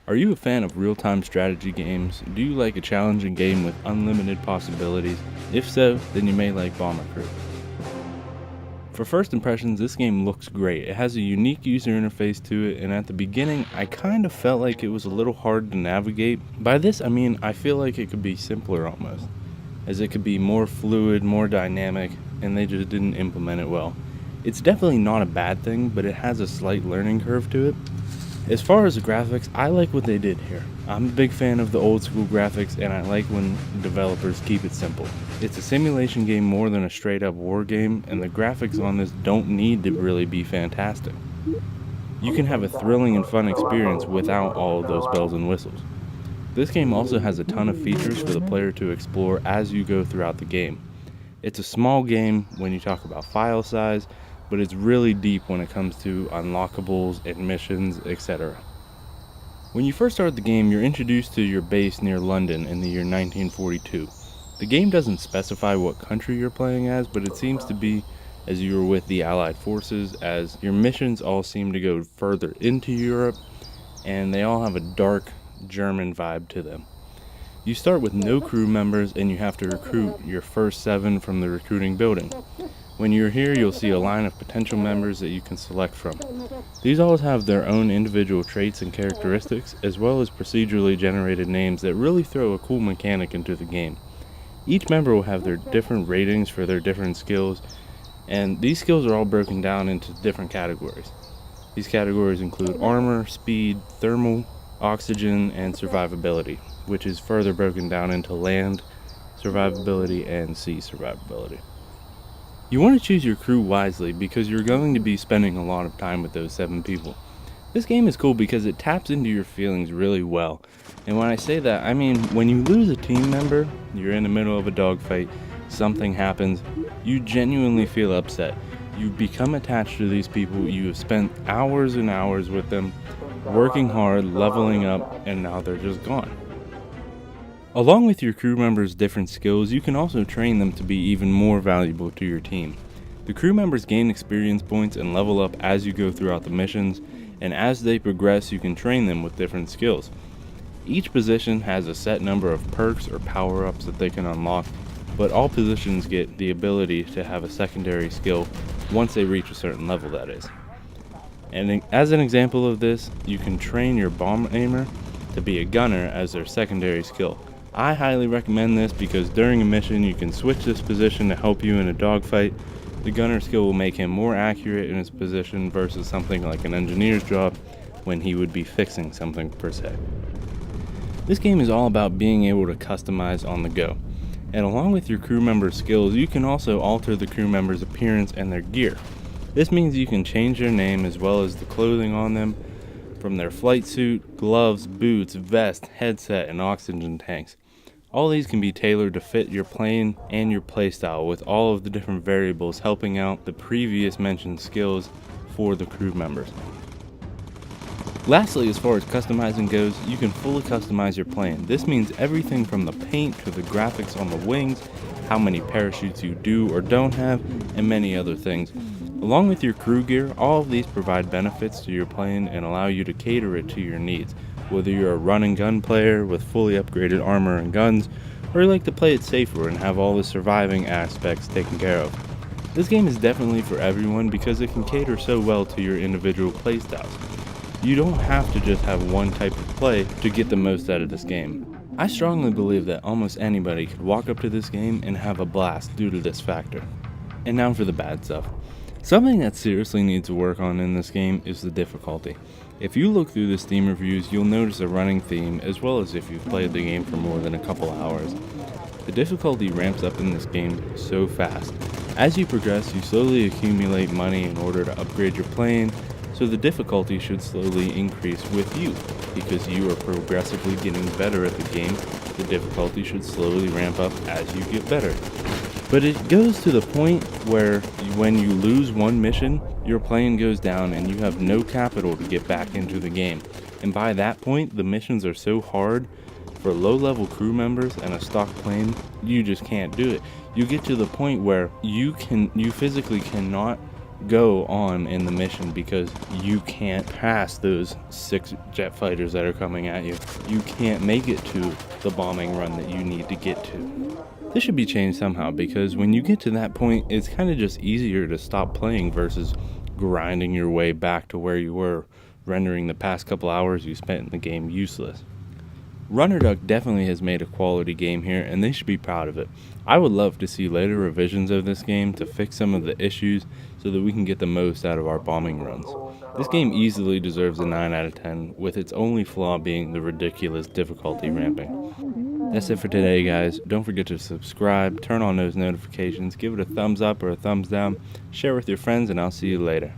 Are you a fan of real-time strategy games? Do you like a challenging game with unlimited possibilities? If so, then you may like Bomber Crew. For first impressions, this game looks great. It has a unique user interface to it, and at the beginning, I kind of felt like it was a little hard to navigate. By this, I mean I feel like it could be simpler almost, as it could be more fluid, more dynamic, and they just didn't implement it well. It's definitely not a bad thing, but it has a slight learning curve to it. As far as the graphics, I like what they did here. I'm a big fan of the old school graphics, and I like when developers keep it simple. It's a simulation game more than a straight up war game, and the graphics on this don't need to really be fantastic. You can have a thrilling and fun experience without all of those bells and whistles. This game also has a ton of features for the player to explore as you go throughout the game. It's a small game when you talk about file size, but it's really deep when it comes to unlockables and missions, etc. When you first start the game, you're introduced to your base near London in the year 1942. The game doesn't specify what country you're playing as, but it seems to be as you were with the Allied forces, as your missions all seem to go further into Europe, and they all have a dark German vibe to them. You start with no crew members, and you have to recruit your first 7 from the recruiting building. When you're here, you'll see a line of potential members that you can select from. These all have their own individual traits and characteristics, as well as procedurally generated names that really throw a cool mechanic into the game. Each member will have their different ratings for their different skills, and these skills are all broken down into different categories. These categories include armor, speed, thermal, oxygen, and survivability, which is further broken down into land survivability and sea survivability. You want to choose your crew wisely because you're going to be spending a lot of time with those 7 people. This game is cool because it taps into your feelings really well. And when I say that, I mean when you lose a team member, you're in the middle of a dogfight, something happens, you genuinely feel upset. You become attached to these people, you have spent hours and hours with them, working hard, leveling up, and now they're just gone. Along with your crew members' different skills, you can also train them to be even more valuable to your team. The crew members gain experience points and level up as you go throughout the missions, and as they progress you can train them with different skills. Each position has a set number of perks or power-ups that they can unlock, but all positions get the ability to have a secondary skill once they reach a certain level, that is. And as an example of this, you can train your bomb aimer to be a gunner as their secondary skill. I highly recommend this because during a mission you can switch this position to help you in a dogfight. The gunner skill will make him more accurate in his position versus something like an engineer's job when he would be fixing something per se. This game is all about being able to customize on the go. And along with your crew member's skills, you can also alter the crew member's appearance and their gear. This means you can change their name as well as the clothing on them, from their flight suit, gloves, boots, vest, headset, and oxygen tanks. All these can be tailored to fit your plane and your playstyle, with all of the different variables helping out the previous mentioned skills for the crew members. Lastly, as far as customizing goes, you can fully customize your plane. This means everything from the paint to the graphics on the wings, how many parachutes you do or don't have, and many other things. Along with your crew gear, all of these provide benefits to your plane and allow you to cater it to your needs. Whether you're a run and gun player with fully upgraded armor and guns, or you like to play it safer and have all the surviving aspects taken care of. This game is definitely for everyone because it can cater so well to your individual playstyles. You don't have to just have one type of play to get the most out of this game. I strongly believe that almost anybody could walk up to this game and have a blast due to this factor. And now for the bad stuff. Something that seriously needs to work on in this game is the difficulty. If you look through the Steam reviews, you'll notice a running theme, as well as if you've played the game for more than a couple hours. The difficulty ramps up in this game so fast. As you progress, you slowly accumulate money in order to upgrade your plane, so the difficulty should slowly increase with you. Because you are progressively getting better at the game, the difficulty should slowly ramp up as you get better. But it goes to the point where when you lose one mission, your plane goes down and you have no capital to get back into the game. And by that point, the missions are so hard for low-level crew members and a stock plane, you just can't do it. You get to the point where you physically cannot go on in the mission because you can't pass those 6 jet fighters that are coming at you. You can't make it to the bombing run that you need to get to. This should be changed somehow, because when you get to that point, it's kind of just easier to stop playing versus grinding your way back to where you were, rendering the past couple hours you spent in the game useless. RunnerDuck definitely has made a quality game here, and they should be proud of it. I would love to see later revisions of this game to fix some of the issues so that we can get the most out of our bombing runs. This game easily deserves a 9 out of 10, with its only flaw being the ridiculous difficulty ramping. That's it for today, guys. Don't forget to subscribe, turn on those notifications, give it a thumbs up or a thumbs down, share with your friends, and I'll see you later.